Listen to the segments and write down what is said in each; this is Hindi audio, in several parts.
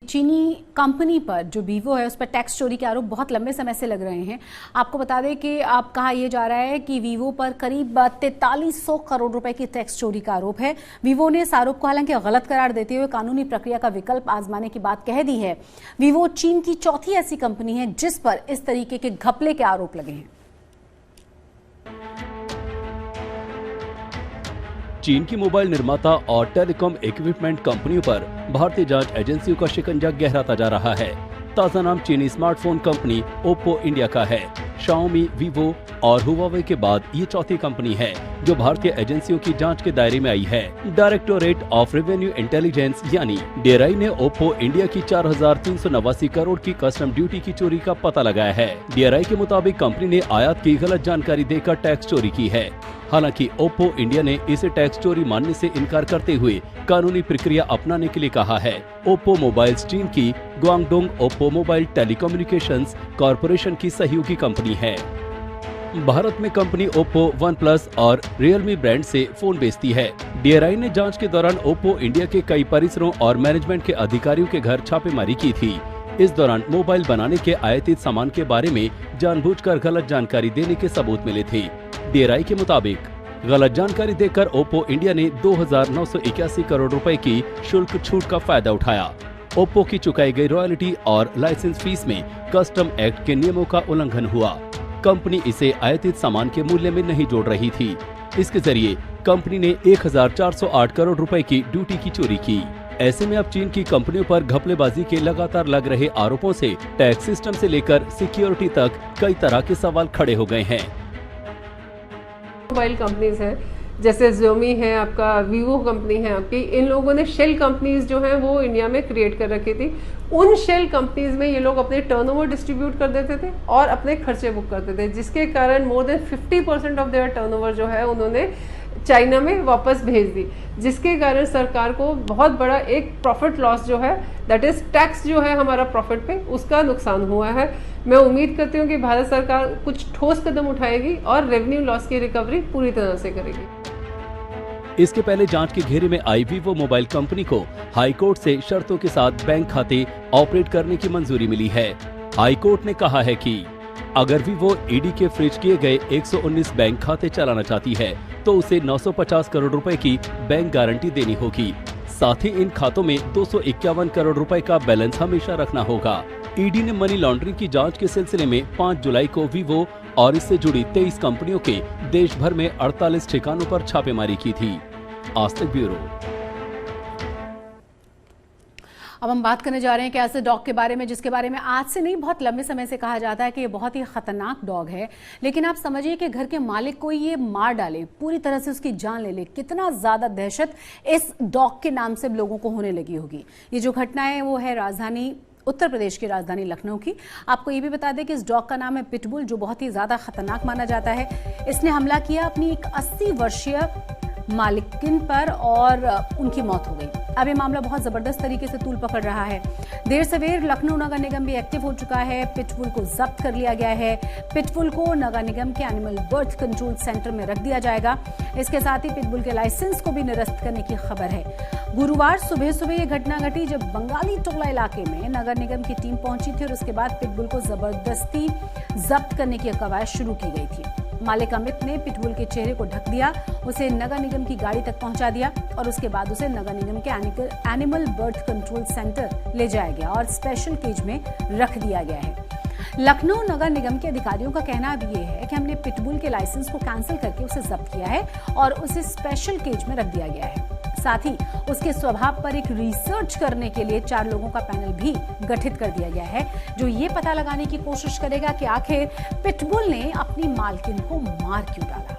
चीनी कंपनी पर जो वीवो है उस पर टैक्स चोरी के आरोप बहुत लंबे समय से लग रहे हैं। आपको बता दें कि अब कहा यह जा रहा है कि वीवो पर करीब 4300 करोड़ रुपए की टैक्स चोरी का आरोप है। वीवो ने इस आरोप को हालांकि गलत करार देते हुए कानूनी प्रक्रिया का विकल्प आजमाने की बात कह दी है। वीवो चीन की चौथी ऐसी कंपनी है जिस पर इस तरीके के घपले के आरोप लगे हैं। चीन की मोबाइल निर्माता और टेलीकॉम इक्विपमेंट कंपनियों पर भारतीय जांच एजेंसियों का शिकंजा गहराता जा रहा है। ताजा नाम चीनी स्मार्टफोन कंपनी ओप्पो इंडिया का है। शाओमी, वीवो और हुआवे के बाद ये चौथी कंपनी है जो भारतीय एजेंसियों की जांच के दायरे में आई है। डायरेक्टोरेट ऑफ रेवेन्यू इंटेलिजेंस यानी DRI ने ओप्पो इंडिया की 4389 करोड़ की कस्टम ड्यूटी की चोरी का पता लगाया है। DRI के मुताबिक कंपनी ने आयात की गलत जानकारी देकर टैक्स चोरी की है। हालांकि ओप्पो इंडिया ने इसे टैक्स चोरी मानने से इनकार करते हुए कानूनी प्रक्रिया अपनाने के लिए कहा है। ओप्पो मोबाइल्स चीन की ग्वांगडोंग ओप्पो मोबाइल टेलीकम्युनिकेशंस कॉरपोरेशन की सहयोगी कंपनी है। भारत में कंपनी ओप्पो, वन प्लस और रियलमी ब्रांड से फोन बेचती है। DRI ने जांच के दौरान ओप्पो इंडिया के कई परिसरों और मैनेजमेंट के अधिकारियों के घर छापेमारी की थी। इस दौरान मोबाइल बनाने के आयातित सामान के बारे में जानबूझकर गलत जानकारी देने के सबूत मिले थे। DRI के मुताबिक गलत जानकारी देकर ओप्पो इंडिया ने 2981 करोड़ रुपए की शुल्क छूट का फायदा उठाया। ओप्पो की चुकाई गई रॉयल्टी और लाइसेंस फीस में कस्टम एक्ट के नियमों का उल्लंघन हुआ। कंपनी इसे आयातित सामान के मूल्य में नहीं जोड़ रही थी। इसके जरिए कंपनी ने 1408 करोड़ रुपए की ड्यूटी की चोरी की। ऐसे में अब चीन की कंपनियों पर घपलेबाजी के लगातार लग रहे आरोपों से टैक्स सिस्टम से लेकर सिक्योरिटी तक कई तरह के सवाल खड़े हो गए हैं। मोबाइल कंपनीज हैं जैसे Xiaomi है, आपका Vivo कंपनी है आपकी, इन लोगों ने शेल कंपनीज जो हैं वो इंडिया में क्रिएट कर रखी थी। उन शेल कंपनीज में ये लोग अपने टर्नओवर डिस्ट्रीब्यूट कर देते थे और अपने खर्चे बुक करते थे, जिसके कारण more than 50% of their turnover जो है उन्होंने चाइना में वापस भेज दी, जिसके कारण सरकार को बहुत बड़ा एक प्रॉफिट लॉस जो है, दैट इज टैक्स जो है हमारा प्रॉफिट पे, उसका नुकसान हुआ है। मैं उम्मीद करती हूँ कि भारत सरकार कुछ ठोस कदम उठाएगी और रेवेन्यू लॉस की रिकवरी पूरी तरह से करेगी। इसके पहले जांच के घेरे में आई वीवो मोबाइल कंपनी को हाई कोर्ट से शर्तों के साथ बैंक खाते ऑपरेट करने की मंजूरी मिली है। हाई कोर्ट ने कहा है कि अगर वीवो ED के फ्रीज किए गए 119 बैंक खाते चलाना चाहती है तो उसे 950 करोड़ रुपए की बैंक गारंटी देनी होगी। साथ ही इन खातों में 251 करोड़ रुपए का बैलेंस हमेशा रखना होगा। ED ने मनी लॉन्ड्रिंग की जांच के सिलसिले में 5 जुलाई को वीवो और इससे जुड़ी 23 कंपनियों के देश भर में 48 ठिकानों पर छापेमारी की थी। आज तक ब्यूरो। अब हम बात करने जा रहे हैं कि ऐसे डॉग के बारे में जिसके बारे में आज से नहीं बहुत लंबे समय से कहा जाता है कि ये बहुत ही खतरनाक डॉग है, लेकिन आप समझिए कि घर के मालिक को ये मार डाले, पूरी तरह से उसकी जान ले ले, कितना ज्यादा दहशत इस डॉग के नाम से लोगों को होने लगी होगी। ये जो घटना है वो है राजधानी उत्तर प्रदेश की राजधानी लखनऊ की। आपको ये भी बता दें कि इस डॉग का नाम है पिटबुल, जो बहुत ही ज्यादा खतरनाक माना जाता है। इसने हमला किया अपनी एक 80 वर्षीय मालिकिन पर और उनकी मौत हो गई। अब ये मामला बहुत जबरदस्त तरीके से तूल पकड़ रहा है। देर सवेर लखनऊ नगर निगम भी एक्टिव हो चुका है। पिटबुल को जब्त कर लिया गया है। पिटबुल को नगर निगम के एनिमल बर्थ कंट्रोल सेंटर में रख दिया जाएगा। इसके साथ ही पिटबुल के लाइसेंस को भी निरस्त करने की खबर है। गुरुवार सुबह सुबह ये घटना घटी जब बंगाली टोला इलाके में नगर निगम की टीम पहुंची थी और उसके बाद पिटबुल को जबरदस्ती जब्त करने की कवायद शुरू की गई थी। मालिक अमित ने पिटबुल के चेहरे को ढक दिया, उसे नगर निगम की गाड़ी तक पहुंचा दिया और उसके बाद उसे नगर निगम के एनिमल बर्थ कंट्रोल सेंटर ले जाया गया और स्पेशल केज में रख दिया गया है। लखनऊ नगर निगम के अधिकारियों का कहना अब ये है कि हमने पिटबुल के लाइसेंस को कैंसिल करके उसे जब्त किया है और उसे स्पेशल केज में रख दिया गया है। साथ ही उसके स्वभाव पर एक रिसर्च करने के लिए 4 लोगों का पैनल भी गठित कर दिया गया है, जो ये पता लगाने की कोशिश करेगा कि आखिर पिटबुल ने अपनी मालकिन को मार क्यों डाला।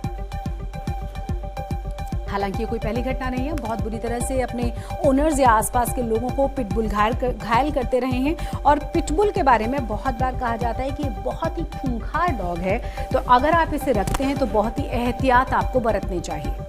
हालांकि ये कोई पहली घटना नहीं है, बहुत बुरी तरह से अपने ओनर्स या आसपास के लोगों को पिटबुल घायल करते रहे हैं। और पिटबुल के बारे में बहुत बार कहा जाता है कि ये बहुत ही खूंखार डॉग है, तो अगर आप इसे रखते हैं तो बहुत ही एहतियात आपको बरतनी चाहिए।